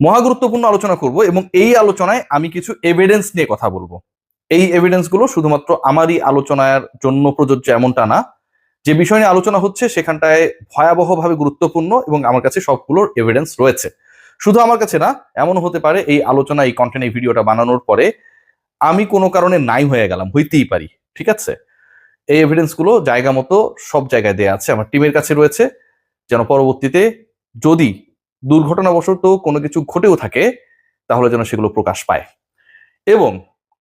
মহা গুরুত্বপূর্ণ আলোচনা করব এবং এই আলোচনায় আমি কিছু এভিডেন্স নিয়ে কথা বলবো। এই এভিডেন্স গুলো শুধুমাত্র আমারই আলোচনার জন্য প্রযোজ্য এমনটা না, যে বিষয় নিয়ে আলোচনা হচ্ছে সেখানটায় ভয়াবহভাবে গুরুত্বপূর্ণ এবং আমার কাছে সবগুলোর এভিডেন্স রয়েছে। শুধু আমার কাছে না, এমন হতে পারে এই আলোচনা, এই কন্টেন্ট, এই ভিডিওটা বানানোর পরে আমি কোনো কারণে নাই হয়ে গেলাম, হইতেই পারি, ঠিক আছে? এই এভিডেন্স গুলো জায়গা মতো সব জায়গায় দেয়া আছে, আমার টিমের কাছে রয়েছে, যেন পরবর্তীতে যদি দুর্ঘটনাবশত কোনো কিছু ঘটেও থাকে তাহলে যেন সেগুলো প্রকাশ পায়, এবং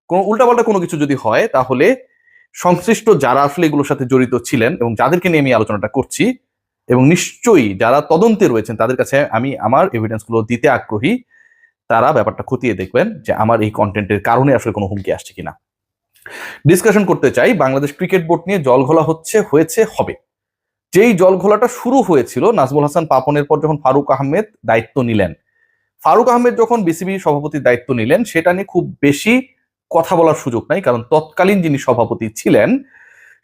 কোনো উল্টাপাল্টা কোনো কিছু যদি হয় তাহলে সংশ্লিষ্ট যারা আসলে এগুলোর সাথে জড়িত ছিলেন এবং যাদেরকে নিয়ে আমি আলোচনাটা করছি, এবং নিশ্চয়ই যারা তদন্তে রয়েছেন তাদের কাছে আমি আমার এভিডেন্স গুলো দিতে আগ্রহী, তারা ব্যাপারটা খতিয়ে দেখবেন যে আমার এই কন্টেন্টের কারণে আসলে কোনো হুমকি আসছে কিনা। ডিসকাশন করতে চাই বাংলাদেশ ক্রিকেট বোর্ড নিয়ে জলঘোলা হয়েছে, হবে। যেই জলঘোলাটা শুরু হয়েছিল নাজমুল হাসান পাপনের পর, যখন ফারুক আহমেদ দায়িত্ব নিলেন, ফারুক আহমেদ যখন বিসিবি সভাপতির দায়িত্ব নিলেন, সেটা নিয়ে খুব বেশি কথা বলার সুযোগ নাই, কারণ তৎকালীন যিনি সভাপতি ছিলেন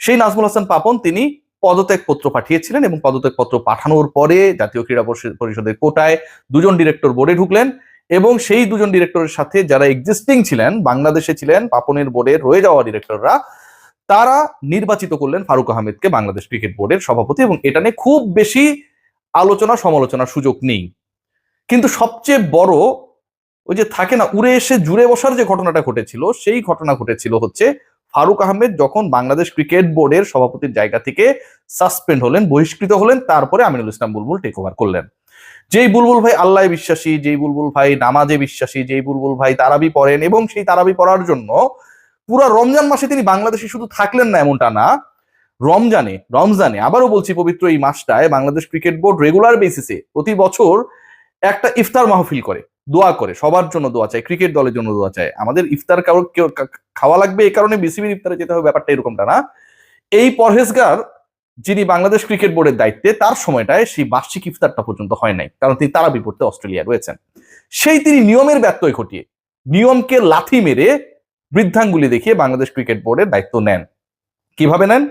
সেই নাজমুল হাসান পাপন, তিনি পদত্যাগ পত্র পাঠিয়েছিলেন এবং পদত্যাগ পত্র পাঠানোর পরে জাতীয় ক্রীড়া পরিষদের কোটায় দুজন ডিরেক্টর বোর্ডে ঢুকলেন, এবং সেই দুজন ডিরেক্টরের সাথে যারা এক্সিস্টিং ছিলেন, বাংলাদেশে ছিলেন পাপনের বোর্ডের রয়ে যাওয়া ডিরেক্টররা, তারা নির্বাচিত করলেন ফারুক আহমেদকে বাংলাদেশ ক্রিকেট বোর্ডের সভাপতি, এবং এটা নিয়ে খুব বেশি আলোচনা সমালোচনার সুযোগ নেই। কিন্তু সবচেয়ে বড় ওই যে থাকে না, উড়ে এসে জুড়ে বসার যে ঘটনাটা ঘটেছিল, সেই ঘটনা ঘটেছিল হচ্ছে ফারুক আহমেদ যখন বাংলাদেশ ক্রিকেট বোর্ডের সভাপতির জায়গা থেকে সাসপেন্ড হলেন, বহিষ্কৃত হলেন, তারপরে আমিনুল ইসলাম বুলবুল টেক ওভার করলেন। যেই বুলবুল ভাই আল্লাহ বিশ্বাসী, যেই বুলবুল ভাই নামাজে বিশ্বাসী, যেই বুলবুল ভাই তারাবি পড়েন, এবং সেই তারাবি পড়ার জন্য পুরো রমজান মাসে তিনি বাংলাদেশে শুধু থাকলেন না এমনটা না, রমজানে আবারও বলছি, পবিত্র এই মাসটায় বাংলাদেশ ক্রিকেট বোর্ড রেগুলার বেসিসে প্রতি বছর একটা ইফতার মাহফিল করে, দোয়া করে, সবার জন্য দোয়া চায়, ক্রিকেট দলের জন্য দোয়া চায়। আমাদের ইফতার খাওয়া লাগবে এই কারণে বিসিবির ইফতারে যেতে হবে, ব্যাপারটা এরকমটা না। এই পরহেজগার যিনি বাংলাদেশ ক্রিকেট বোর্ডের দায়িত্বে, তার সময়টায় সেই বার্ষিক ইফতারটা পর্যন্ত হয় নাই, কারণ তিনি তারাবি পড়তে অস্ট্রেলিয়া রয়েছেন। সেই তিনি নিয়মের ব্যত্যয় ঘটিয়ে, নিয়মকে লাথি মেরে, বৃদ্ধাঙ্গুলি দেখিয়ে বাংলাদেশ ক্রিকেট বোর্ডের দায়িত্ব নেন। কিভাবে নেন?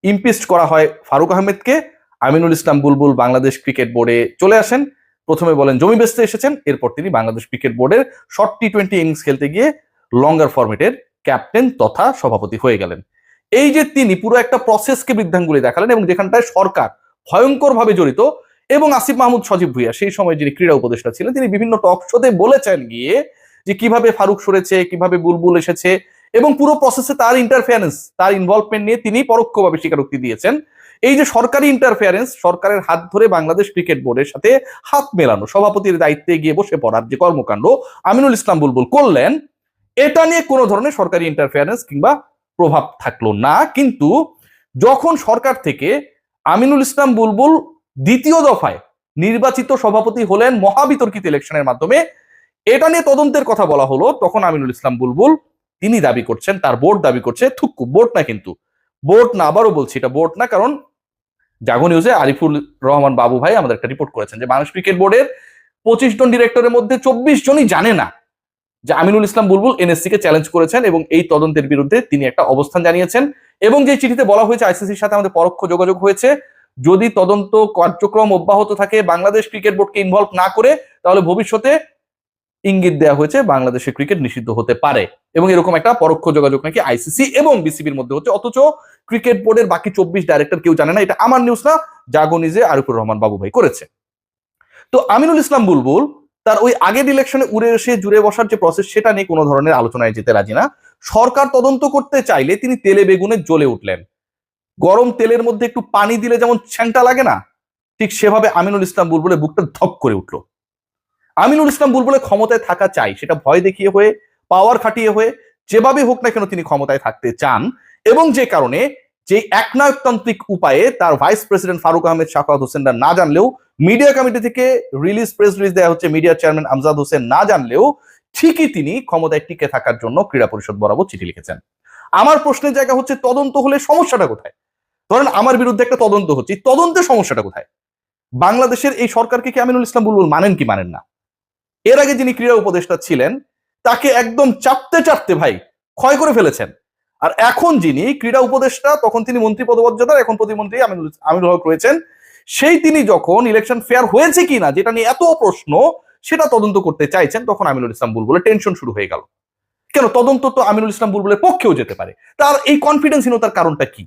ইমপিচড করা হয় ফারুক আহমেদকে, আমিনুল ইসলাম বুলবুল বাংলাদেশ ক্রিকেট বোর্ডে চলে আসেন। প্রথমে বলেন জমি বেচতে এসেছেন, এরপর তিনি বাংলাদেশ ক্রিকেট বোর্ডের শর্ট টি-20 ইনিংস খেলতে গিয়ে লঙ্গার ফরম্যাটের ক্যাপ্টেন তথা সভাপতি হয়ে গেলেন। এই যে তিনি পুরো একটা প্রসেসকে বৃদ্ধাঙ্গুলি দেখালেন, এবং যেখানটায় সরকার ভয়ঙ্কর ভাবে জড়িত, এবং আসিফ মাহমুদ সজীব ভুঁইয়া সেই সময় যিনি ক্রীড়া উপদেষ্টা ছিলেন, তিনি বিভিন্ন টক শোতে বলেছেন গিয়ে যে কিভাবে ফারুক সরেছে, কিভাবে বুলবুল এসেছে, এবং পুরো প্রসেসে তার ইন্টারফেয়ারেন্স, তার ইনভলভমেন্ট নিয়ে তিনি পরোক্ষভাবে স্বীকারোক্তি দিয়েছেন। এই যে সরকারি ইন্টারফেয়ারেন্স, সরকারের হাত ধরে বাংলাদেশ ক্রিকেট বোর্ডের সাথে হাত মেলানো, সভাপতির দায়িত্বে গিয়ে বসে পড়ার যে কর্মকাণ্ড আমিনুল ইসলাম বুলবুল করলেন, এটা নিয়ে কোনো ধরনের সরকারি ইন্টারফেয়ারেন্স কিংবা প্রভাব থাকলো না। কিন্তু যখন সরকার থেকে আমিনুল ইসলাম বুলবুল দ্বিতীয় দফায় নির্বাচিত সভাপতি হলেন মহাবিতর্কিত ইলেকশনের মাধ্যমে, এটা নিয়ে তদন্তের কথা বলা হলো, তখন আমিনুল ইসলাম বুলবুল তিনি দাবি করছেন, তার বোর্ড দাবি করছে, থুক্কু, বোর্ড না, কিন্তু বোর্ড না, আবারও বলছি এটা বোর্ড না, কারণ জাগো নিউজে আরিফুল রহমান বাবু ভাই আমাদের একটা রিপোর্ট করেছেন যে বাংলাদেশ ক্রিকেট বোর্ডের 25 জন ডিরেক্টরের মধ্যে 24 জনই জানে না যে আমিনুল ইসলাম বুলবুল এনএসসি কে চ্যালেঞ্জ করেছেন, এবং এই তদন্তের বিরুদ্ধে তিনি একটা অবস্থান জানিয়েছেন, এবং যে চিঠিতে বলা হয়েছে আইসিসির সাথে আমাদের পরোক্ষ যোগাযোগ হয়েছে, যদি তদন্ত কার্যক্রম অব্যাহত থাকে বাংলাদেশ ক্রিকেট বোর্ডকে ইনভলভ না করে, তাহলে ভবিষ্যতে ইঙ্গিত দেওয়া হয়েছে বাংলাদেশের ক্রিকেট নিষিদ্ধ হতে পারে, এবং এরকম একটা পরোক্ষ যোগাযোগ নাকি আইসিসি এবং বিসিবির মধ্যে হচ্ছে। অথচ ক্রিকেট বোর্ডের বাকি 24 ডাইরেক্টর কেউ জানে না। এটা আমার নিউজ না, জাগো নিজে আরিফুর রহমান বাবু ভাই করেছে। তো আমিনুল ইসলাম বুলবুল তার ওই আগের ইলেকশনে উড়ে এসে জুড়ে বসার যে প্রসেস, সেটা নিয়ে কোনো ধরনের আলোচনায় যেতে রাজি না। সরকার তদন্ত করতে চাইলে তিনি তেলে বেগুনে জ্বলে উঠলেন। গরম তেলের মধ্যে একটু পানি দিলে যেমন ছ্যাংটা লাগে না, ঠিক সেভাবে আমিনুল ইসলাম বুলবুলের বুকটা ধক করে উঠলো। আমিনুল ইসলাম বুলবুলের ক্ষমতায় থাকা চাই, সেটা ভয় দেখিয়ে হয়ে, পাওয়ার খাটিয়ে হয়ে, যেভাবে হোক না কেন তিনি ক্ষমতায় থাকতে চান, এবং যে কারণে যে একনায়কতান্ত্রিক উপায়ে তার ভাইস প্রেসিডেন্ট ফারুক আহমেদ সাখাওয়াত হোসেনরা না জানলেও, মিডিয়া কমিটি থেকে প্রেস রিলিজ দেওয়া হচ্ছে, মিডিয়া চেয়ারম্যান আমজাদ হোসেন না জানলেও, ঠিকই তিনি ক্ষমতায় টিকে থাকার জন্য ক্রীড়া পরিষদ বরাবর চিঠি লিখেছেন। আমার প্রশ্নের জায়গা হচ্ছে, তদন্ত হলে সমস্যাটা কোথায়? ধরেন আমার বিরুদ্ধে একটা তদন্ত হচ্ছে, তদন্তের সমস্যাটা কোথায়? বাংলাদেশের এই সরকারকে কি আমিনুল ইসলাম বুলবুল মানেন কি মানেন না? এর আগে যিনি ক্রীড়া উপদেষ্টা ছিলেন তাকে একদম চাপতে চাপতে ভাই ক্ষয় করে ফেলেছেন। আর এখন যিনি ক্রীড়া উপদেষ্টা, তখন তিনি মন্ত্রী পদমর্যাদার, এখন প্রতিমন্ত্রী আমিনুল হক রয়েছেন, সেই তিনি যখন ইলেকশন ফেয়ার হয়েছে কিনা যেটা নিয়ে এত প্রশ্ন, সেটা তদন্ত করতে চাইছেন, তখন আমিনুল ইসলাম বুলবুলের টেনশন শুরু হয়ে গেল। কেন, তদন্ত তো আমিনুল ইসলাম বুলবুলের পক্ষেও যেতে পারে, তার এই কনফিডেন্সহীনতার কারণটা কি?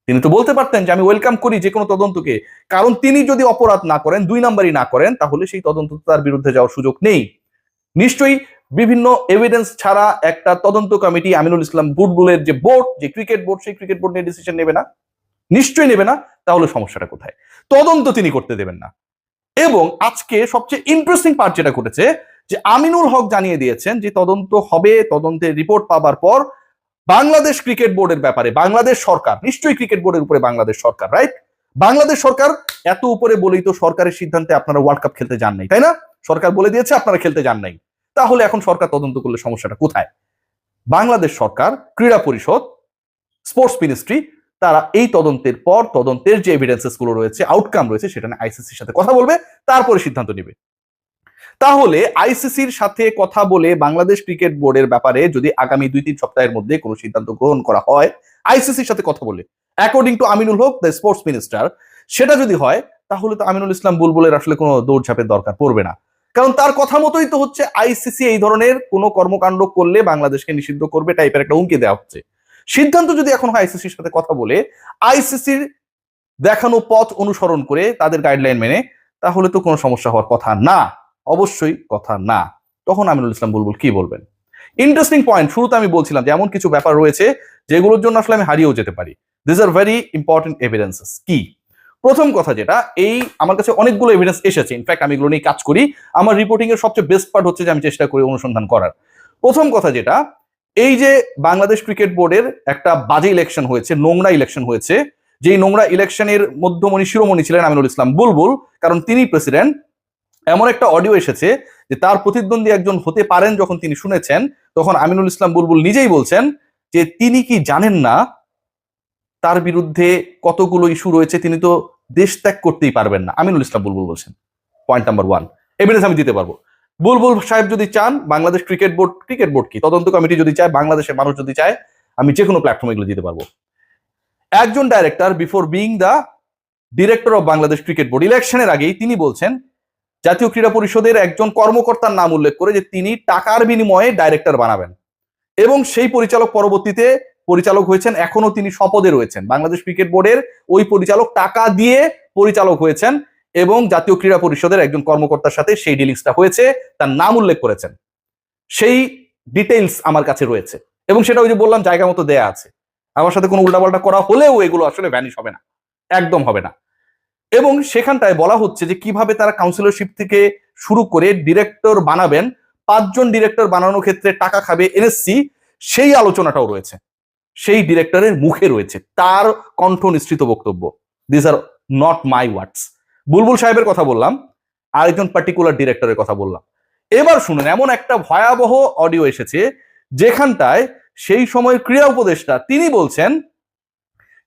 তিনি তো বলতে পারতেন যে আমি ওয়েলকাম করি যে কোনো তদন্তকে, কারণ তিনি যদি অপরাধ না করেন, 2 নাম্বারই না করেন, তাহলে সেই তদন্ত তার বিরুদ্ধে যাওয়ার সুযোগ নেই। নিশ্চয়ই বিভিন্ন এভিডেন্স ছাড়া একটা তদন্ত কমিটি আমিনুল ইসলাম বুলবুলের যে বোর্ড, যে ক্রিকেট বোর্ড, সেই ক্রিকেট বোর্ড নিয়ে ডিসিশন নেবে না, নিশ্চয়ই নেবে না। তাহলে সমস্যাটা কোথায়? তদন্ত তিনি করতে দেবেন না। এবং আজকে সবচেয়ে ইন্টারেস্টিং পার্ট যেটা ঘটেছে, যে আমিনুল হক জানিয়ে দিয়েছেন যে তদন্ত হবে, তদন্তের রিপোর্ট পাবার পর বাংলাদেশ ক্রিকেট বোর্ডের ব্যাপারে বাংলাদেশ সরকার, নিশ্চয়ই ক্রিকেট বোর্ডের উপরে বাংলাদেশ সরকার, রাইট? বাংলাদেশ সরকার এত উপরে বলেই তো সরকারের সিদ্ধান্তে আপনারা ওয়ার্ল্ড কাপ খেলতে যান নাই, তাই না? সরকার বলে দিয়েছে আপনারা খেলতে যান নাই, তাহলে এখন সরকার তদন্ত করলে সমস্যাটা কোথায়? বাংলাদেশ সরকার, ক্রীড়া পরিষদ, স্পোর্টস মিনিস্ট্রি, তারা এই তদন্তের পর তদন্তের যে এভিডেন্সেস গুলো রয়েছে, আউটকাম রয়েছে, সেটা নিয়ে আইসিসির সাথে কথা বলবে, তারপরে সিদ্ধান্ত নেবে। তাহলে আইসিসির সাথে কথা বলে বাংলাদেশ ক্রিকেট বোর্ডের ব্যাপারে যদি আগামী 2-3 সপ্তাহের মধ্যে কোনো সিদ্ধান্ত গ্রহণ করা হয়, আইসিসির সাথে কথা বলে, according to Aminul Haque, the sports minister, সেটা যদি হয়, তাহলে তো আমিনুল ইসলাম বুলবুলের আসলে কোনো দৌড়ঝাঁপের দরকার পড়বে না। কারণ তার কথা মতোই তো হচ্ছে আইসিসি এই ধরনের কোনো কর্মকাণ্ড করলে বাংলাদেশকে নিষিদ্ধ করবে টাইপের একটা হুমকি দেওয়া হচ্ছে। সিদ্ধান্ত যদি এখন হয় আইসিসির সাথে কথা বলে, আইসিসির দেখানো পথ অনুসরণ করে, তাদের গাইডলাইন মেনে, তাহলে তো কোনো সমস্যা হওয়ার কথা না, অবশ্যই কথা না। তখন আমিনুল ইসলাম বুলবুল কি বলবেন? ইন্টারেস্টিং পয়েন্ট, শুরুতে আমি বলছিলাম যে এমন কিছু ব্যাপার রয়েছে যেগুলোর জন্য আসলে আমি হারিয়েও যেতে পারি। This are very important evidences. কি? প্রথম কথা যেটা, এই আমার কাছে অনেকগুলো এভিডেন্স এসেছে, ইনফ্যাক্ট আমি এগুলো নিয়ে কাজ করি, আমার রিপোর্টিং এর সবচেয়ে বেস্ট পার্ট হচ্ছে যে আমি চেষ্টা করি অনুসন্ধান করার। প্রথম কথা যেটা, এই যে বাংলাদেশ ক্রিকেট বোর্ডের একটা বাজে ইলেকশন হয়েছে, নোংরা ইলেকশন হয়েছে, যেই নোংরা ইলেকশনের মধ্যমণি শিরোমণি ছিলেন আমিনুল ইসলাম বুলবুল, কারণ তিনি প্রেসিডেন্ট। এমন একটা অডিও এসেছে যে তার প্রতিদ্বন্দ্বী একজন হতে পারেন যখন তিনি শুনেছেন, তখন আমিনুল ইসলাম বুলবুল নিজেই বলছেন যে তিনি কি জানেন না তার বিরুদ্ধে কতগুলো ইস্যু রয়েছে, তিনি তো দেশ ত্যাগ করতেই পারবেন না। আমিনুল ইসলাম বুলবুল বলছেন। পয়েন্ট নাম্বার 1, এভিডেন্স আমি দিতে পারবো। বুলবুল সাহেব যদি চান, বাংলাদেশ ক্রিকেট বোর্ড কি তদন্ত কমিটি যদি চায়, বাংলাদেশের মানুষ যদি চায়, আমি যে কোনো প্ল্যাটফর্মে এগুলো দিতে পারবো। একজন director before being the director of Bangladesh cricket board, ইলেকশনের আগেই তিনি বলছেন জাতীয় ক্রীড়া পরিষদের একজন কর্মকর্তার নাম উল্লেখ করে যে তিনি টাকার বিনিময়ে ডাইরেক্টর বানাবেন, এবং সেই পরিচালক পরবর্তীতে পরিচালক হয়েছেন, এখনো তিনি শপথে রয়েছেন। বাংলাদেশ ক্রিকেট বোর্ডের ওই পরিচালক টাকা দিয়ে পরিচালক হয়েছেন, এবং জাতীয় ক্রীড়া পরিষদের একজন কর্মকর্তার সাথে সেই ডিলিংসটা হয়েছে, তার নাম উল্লেখ করেছেন। সেই ডিটেইলস আমার কাছে রয়েছে, এবং সেটা ওই যে বললাম জায়গা মতো দেয়া আছে। আমার সাথে কোনো উল্টাপাল্টা করা হলেও এগুলো আসলে ভ্যানিশ হবে না, একদম হবে না। এবং সেখানটায় বলা হচ্ছে যে কিভাবে তারা কাউন্সিলরশিপ থেকে শুরু করে ডিরেক্টর বানাবেন, 5 জন ডিরেক্টর বানানোর ক্ষেত্রে টাকা খাবে এনএসসি, সেই আলোচনাটাও রয়েছে, সেই ডিরেক্টরের মুখে রয়েছে, তার কণ্ঠ নিঃসৃত বক্তব্য। দিস আর নট মাই ওয়ার্ডস। বুলবুল সাহেবের কথা বললাম, আরেকজন পার্টিকুলার ডিরেক্টরের কথা বললাম। এবার শুনুন, এমন একটা ভয়াবহ অডিও এসেছে যেখানটায় সেই সময় ক্রীড়া উপদেষ্টা তিনি বলছেন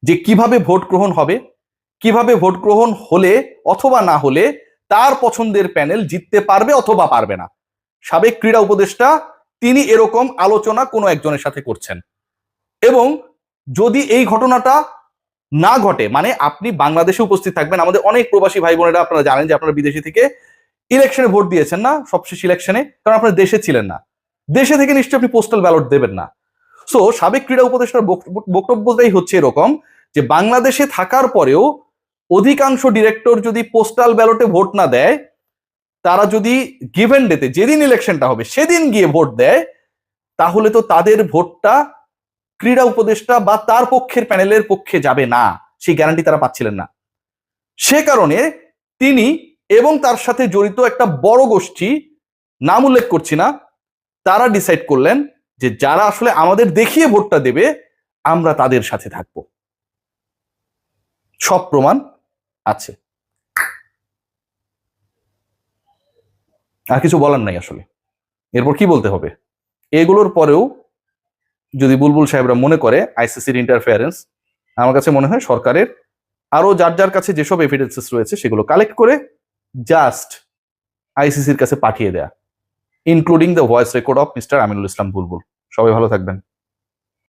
যে কিভাবে ভোট গ্রহণ হবে, কিভাবে ভোট গ্রহণ হলে অথবা না হলে তার পছন্দের প্যানেল জিততে পারবে অথবা পারবে না। সাবেক ক্রীড়া উপদেষ্টা তিনি এরকম আলোচনা কোনো একজনের সাথে করছেন, এবং যদি এই ঘটনাটা না ঘটে, মানে আপনি বাংলাদেশে উপস্থিত থাকবেন, আমাদের অনেক প্রবাসী ভাই বোনেরা আপনারা জানেন যে আপনারা বিদেশে থেকে ইলেকশনে ভোট দিয়েছেন না, সবশেষ ইলেকশনে, কারণ আপনারা দেশে ছিলেন না, দেশে থেকে নিশ্চয়ই আপনি পোস্টাল ব্যালট দেবেন না। সো সাবেক ক্রীড়া উপদেষ্টার বক্তব্যটাই হচ্ছে এরকম যে বাংলাদেশে থাকার পরেও অধিকাংশ ডিরেক্টর যদি পোস্টাল ব্যালটে ভোট না দেয়, তারা যদি গিভেন ডেতে, যেদিন ইলেকশনটা হবে সেদিন গিয়ে ভোট দেয়, তাহলে তো তাদের ভোটটা ক্রীড়া উপদেষ্টা বা তার পক্ষের প্যানেলের পক্ষে যাবে না, সেই গ্যারান্টি তারা পাচ্ছিলেন না। সে কারণে তিনি এবং তার সাথে জড়িত একটা বড় গোষ্ঠী, নাম উল্লেখ করছি না, তারা ডিসাইড করলেন যে যারা আসলে আমাদের দেখিয়ে ভোটটা দেবে আমরা তাদের সাথে থাকব। সব প্রমাণ আছে, আর কিছু বলার নাই আসলে। এরপর কি বলতে হবে? এগুলোর পরেও যদি বুলবুল সাহেবরা মনে করে আইসিসির ইন্টারফেয়ারেন্স, আমার কাছে মনে হয় সরকারের আরো যার যার কাছে যেসব এভিডেন্সেস রয়েছে সেগুলো কালেক্ট করে জাস্ট আইসিসির কাছে পাঠিয়ে দেয়া, including the voice record of mister Aminul Islam Bulbul. সবাই ভালো থাকবেন।